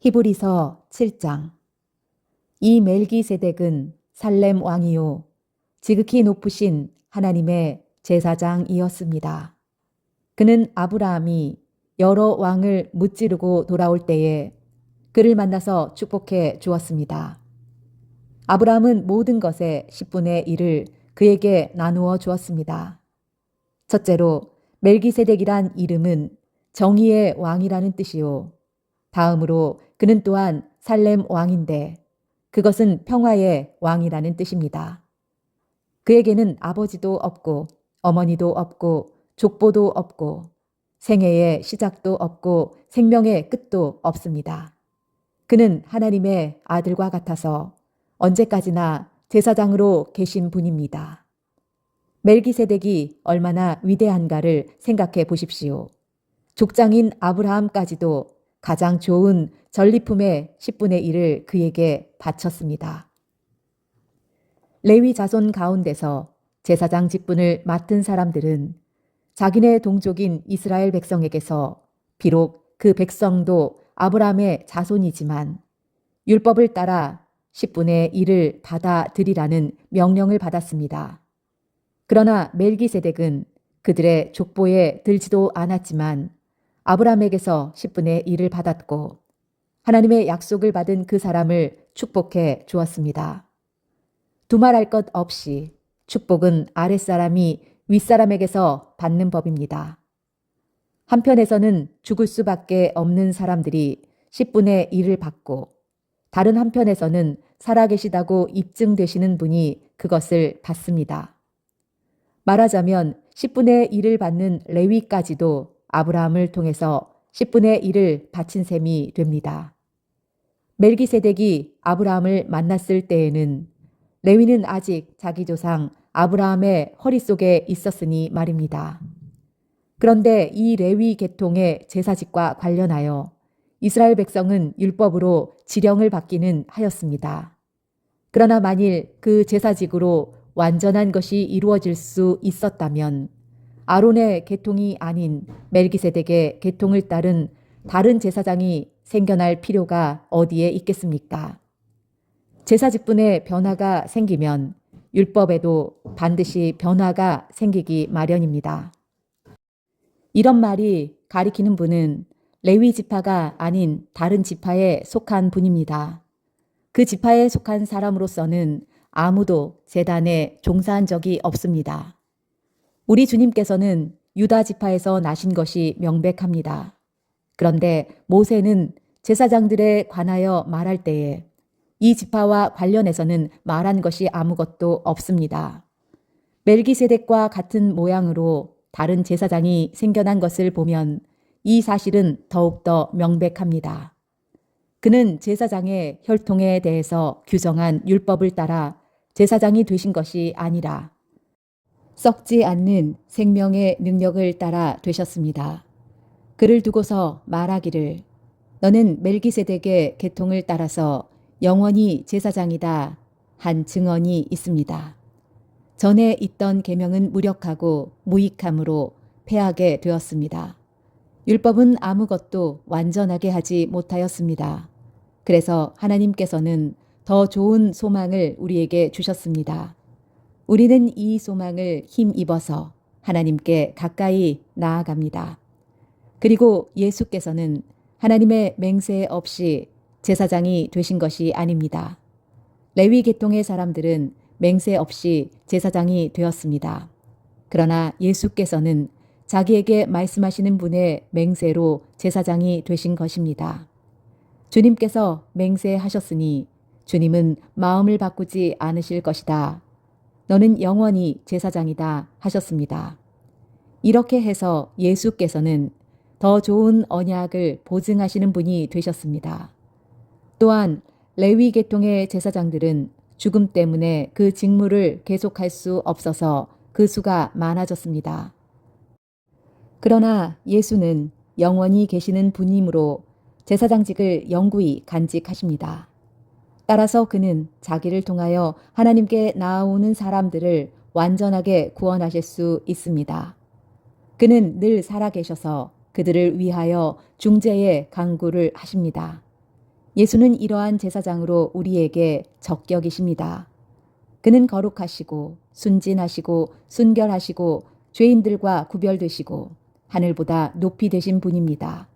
히브리서 7장. 이 멜기세덱은 살렘 왕이요 지극히 높으신 하나님의 제사장이었습니다. 그는 아브라함이 여러 왕을 무찌르고 돌아올 때에 그를 만나서 축복해 주었습니다. 아브라함은 모든 것의 10분의 1을 그에게 나누어 주었습니다. 첫째로 멜기세덱이란 이름은 정의의 왕이라는 뜻이요. 다음으로 그는 또한 살렘 왕인데 그것은 평화의 왕이라는 뜻입니다. 그에게는 아버지도 없고 어머니도 없고 족보도 없고 생애의 시작도 없고 생명의 끝도 없습니다. 그는 하나님의 아들과 같아서 언제까지나 제사장으로 계신 분입니다. 멜기세덱이 얼마나 위대한가를 생각해 보십시오. 족장인 아브라함까지도 가장 좋은 전리품의 10분의 1을 그에게 바쳤습니다. 레위 자손 가운데서 제사장 직분을 맡은 사람들은 자기네 동족인 이스라엘 백성에게서 비록 그 백성도 아브라함의 자손이지만 율법을 따라 10분의 1을 받아들이라는 명령을 받았습니다. 그러나 멜기세덱은 그들의 족보에 들지도 않았지만 아브라함에게서 10분의 1을 받았고 하나님의 약속을 받은 그 사람을 축복해 주었습니다. 두말할 것 없이 축복은 아랫사람이 윗사람에게서 받는 법입니다. 한편에서는 죽을 수밖에 없는 사람들이 10분의 1을 받고 다른 한편에서는 살아계시다고 입증되시는 분이 그것을 받습니다. 말하자면 10분의 1을 받는 레위까지도 아브라함을 통해서 10분의 1을 바친 셈이 됩니다. 멜기세덱이 아브라함을 만났을 때에는 레위는 아직 자기 조상 아브라함의 허리 속에 있었으니 말입니다. 그런데 이 레위 계통의 제사직과 관련하여 이스라엘 백성은 율법으로 지령을 받기는 하였습니다. 그러나 만일 그 제사직으로 완전한 것이 이루어질 수 있었다면 아론의 계통이 아닌 멜기세덱의 계통을 따른 다른 제사장이 생겨날 필요가 어디에 있겠습니까? 제사직분에 변화가 생기면 율법에도 반드시 변화가 생기기 마련입니다. 이런 말이 가리키는 분은 레위 지파가 아닌 다른 지파에 속한 분입니다. 그 지파에 속한 사람으로서는 아무도 제단에 종사한 적이 없습니다. 우리 주님께서는 유다 지파에서 나신 것이 명백합니다. 그런데 모세는 제사장들에 관하여 말할 때에 이 지파와 관련해서는 말한 것이 아무것도 없습니다. 멜기세덱과 같은 모양으로 다른 제사장이 생겨난 것을 보면 이 사실은 더욱더 명백합니다. 그는 제사장의 혈통에 대해서 규정한 율법을 따라 제사장이 되신 것이 아니라 썩지 않는 생명의 능력을 따라 되셨습니다. 그를 두고서 말하기를 너는 멜기세덱의 계통을 따라서 영원히 제사장이다 한 증언이 있습니다. 전에 있던 계명은 무력하고 무익함으로 패하게 되었습니다. 율법은 아무것도 완전하게 하지 못하였습니다. 그래서 하나님께서는 더 좋은 소망을 우리에게 주셨습니다. 우리는 이 소망을 힘입어서 하나님께 가까이 나아갑니다. 그리고 예수께서는 하나님의 맹세 없이 제사장이 되신 것이 아닙니다. 레위 계통의 사람들은 맹세 없이 제사장이 되었습니다. 그러나 예수께서는 자기에게 말씀하시는 분의 맹세로 제사장이 되신 것입니다. 주님께서 맹세하셨으니 주님은 마음을 바꾸지 않으실 것이다. 너는 영원히 제사장이다 하셨습니다. 이렇게 해서 예수께서는 더 좋은 언약을 보증하시는 분이 되셨습니다. 또한 레위 계통의 제사장들은 죽음 때문에 그 직무를 계속할 수 없어서 그 수가 많아졌습니다. 그러나 예수는 영원히 계시는 분이므로 제사장직을 영구히 간직하십니다. 따라서 그는 자기를 통하여 하나님께 나아오는 사람들을 완전하게 구원하실 수 있습니다. 그는 늘 살아계셔서 그들을 위하여 중재의 간구를 하십니다. 예수는 이러한 제사장으로 우리에게 적격이십니다. 그는 거룩하시고 순진하시고 순결하시고 죄인들과 구별되시고 하늘보다 높이 되신 분입니다.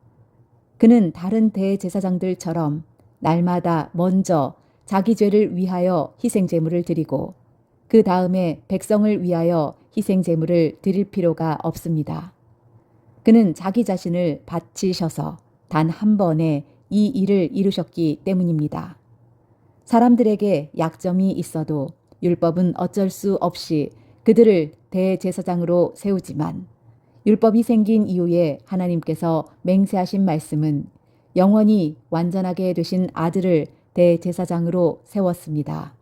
그는 다른 대제사장들처럼 날마다 먼저 자기 죄를 위하여 희생제물을 드리고 그 다음에 백성을 위하여 희생제물을 드릴 필요가 없습니다. 그는 자기 자신을 바치셔서 단 한 번에 이 일을 이루셨기 때문입니다. 사람들에게 약점이 있어도 율법은 어쩔 수 없이 그들을 대제사장으로 세우지만 율법이 생긴 이후에 하나님께서 맹세하신 말씀은 영원히 완전하게 되신 아들을 대제사장으로 세웠습니다.